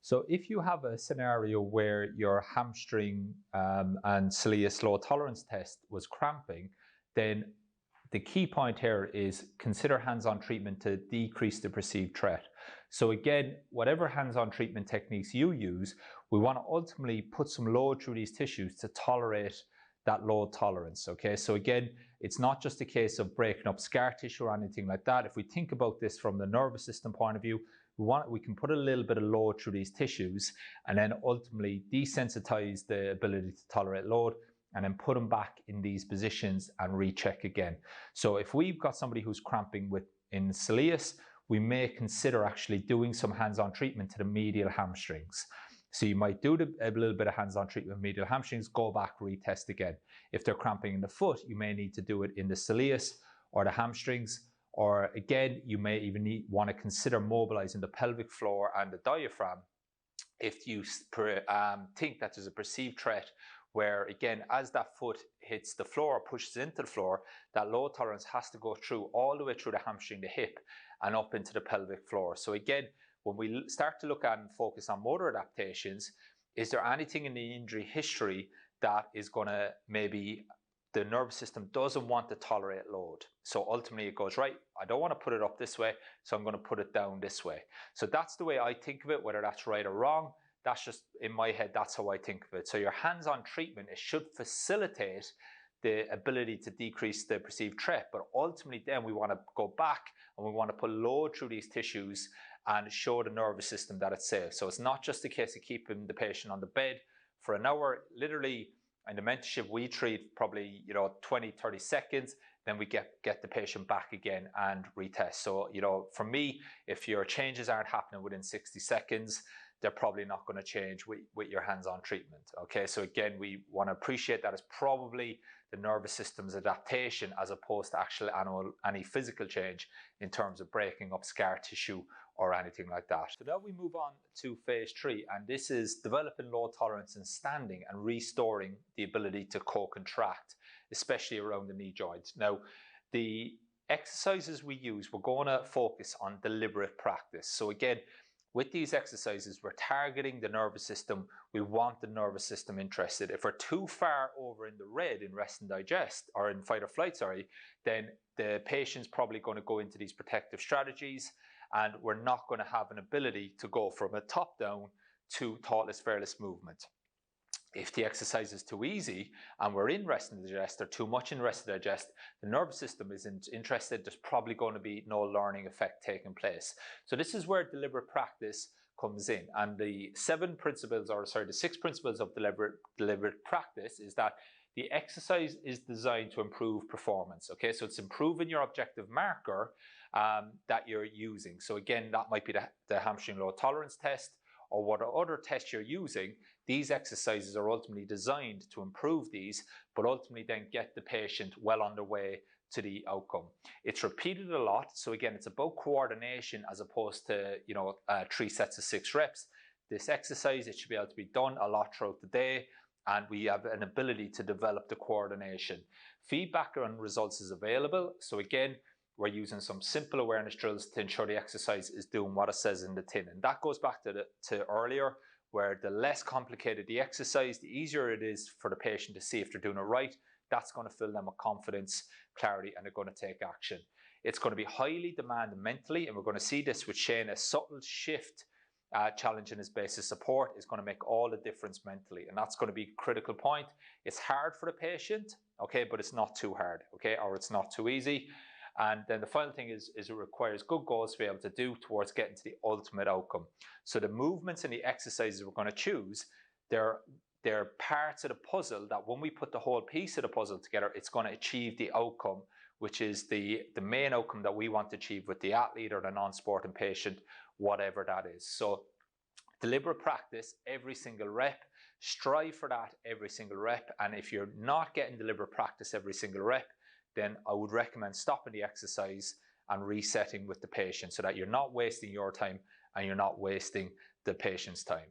So if you have a scenario where your hamstring and Soleus low tolerance test was cramping, then the key point here is consider hands-on treatment to decrease the perceived threat. So again, whatever hands-on treatment techniques you use, we want to ultimately put some load through these tissues to tolerate that load tolerance. Okay, so again, it's not just a case of breaking up scar tissue or anything like that. If we think about this from the nervous system point of view, we can put a little bit of load through these tissues and then ultimately desensitize the ability to tolerate load, and then put them back in these positions and recheck again. So if we've got somebody who's cramping in Soleus, we may consider actually doing some hands-on treatment to the medial hamstrings. So you might do a little bit of hands-on treatment with medial hamstrings, go back, retest again. If they're cramping in the foot, you may need to do it in the Soleus or the hamstrings, or again, you may even want to consider mobilizing the pelvic floor and the diaphragm if you think that there's a perceived threat where, again, as that foot hits the floor or pushes into the floor, that load tolerance has to go through all the way through the hamstring, the hip, and up into the pelvic floor. So again, when we start to look at and focus on motor adaptations, is there anything in the injury history that is going to maybe the nervous system doesn't want to tolerate load? So ultimately it goes, right, I don't want to put it up this way, so I'm going to put it down this way. So that's the way I think of it. Whether that's right or wrong, that's just in my head, that's how I think of it. So your hands-on treatment, it should facilitate the ability to decrease the perceived threat, but ultimately then we want to go back and we want to put load through these tissues and show the nervous system that it's safe. So it's not just a case of keeping the patient on the bed for an hour. Literally in the mentorship, we treat probably 20, 30 seconds, then we get the patient back again and retest. So for me, if your changes aren't happening within 60 seconds, they're probably not going to change with your hands-on treatment. Okay, so again, we want to appreciate that it's probably the nervous system's adaptation as opposed to actually any physical change in terms of breaking up scar tissue or anything like that. So now we move on to phase 3, and this is developing load tolerance in standing and restoring the ability to co-contract, especially around the knee joints. Now, the exercises we use, we're going to focus on deliberate practice. So again, with these exercises, we're targeting the nervous system. We want the nervous system interested. If we're too far over in the red in rest and digest, or in fight or flight, then the patient's probably going to go into these protective strategies, and we're not going to have an ability to go from a top down to thoughtless, fearless movement. If the exercise is too easy and we're in rest and digest, or too much in rest and digest, the nervous system isn't interested, there's probably going to be no learning effect taking place. So this is where deliberate practice comes in. And the 6 principles of deliberate practice is that the exercise is designed to improve performance. Okay, so it's improving your objective marker that you're using. So again, that might be the hamstring load tolerance test, or what other tests you're using. These exercises are ultimately designed to improve these, but ultimately then get the patient well on their way to the outcome. It's repeated a lot. So again, it's about coordination as opposed to 3 sets of 6 reps. This exercise, it should be able to be done a lot throughout the day, and we have an ability to develop the coordination. Feedback on results is available. So again, we're using some simple awareness drills to ensure the exercise is doing what it says in the tin. And that goes back to earlier, where the less complicated the exercise, the easier it is for the patient to see if they're doing it right. That's going to fill them with confidence, clarity, and they're going to take action. It's going to be highly demanding mentally, and we're going to see this with Shane. A subtle shift challenge in his basis support is going to make all the difference mentally, and that's going to be a critical point. It's hard for the patient, okay, but it's not too hard, okay, or it's not too easy. And then the final thing is it requires good goals to be able to do towards getting to the ultimate outcome. So the movements and the exercises we're going to choose, they're parts of the puzzle that when we put the whole piece of the puzzle together, it's going to achieve the outcome, which is the main outcome that we want to achieve with the athlete or the non-sporting patient, whatever that is. So deliberate practice every single rep, strive for that every single rep. And if you're not getting deliberate practice every single rep, then I would recommend stopping the exercise and resetting with the patient so that you're not wasting your time and you're not wasting the patient's time.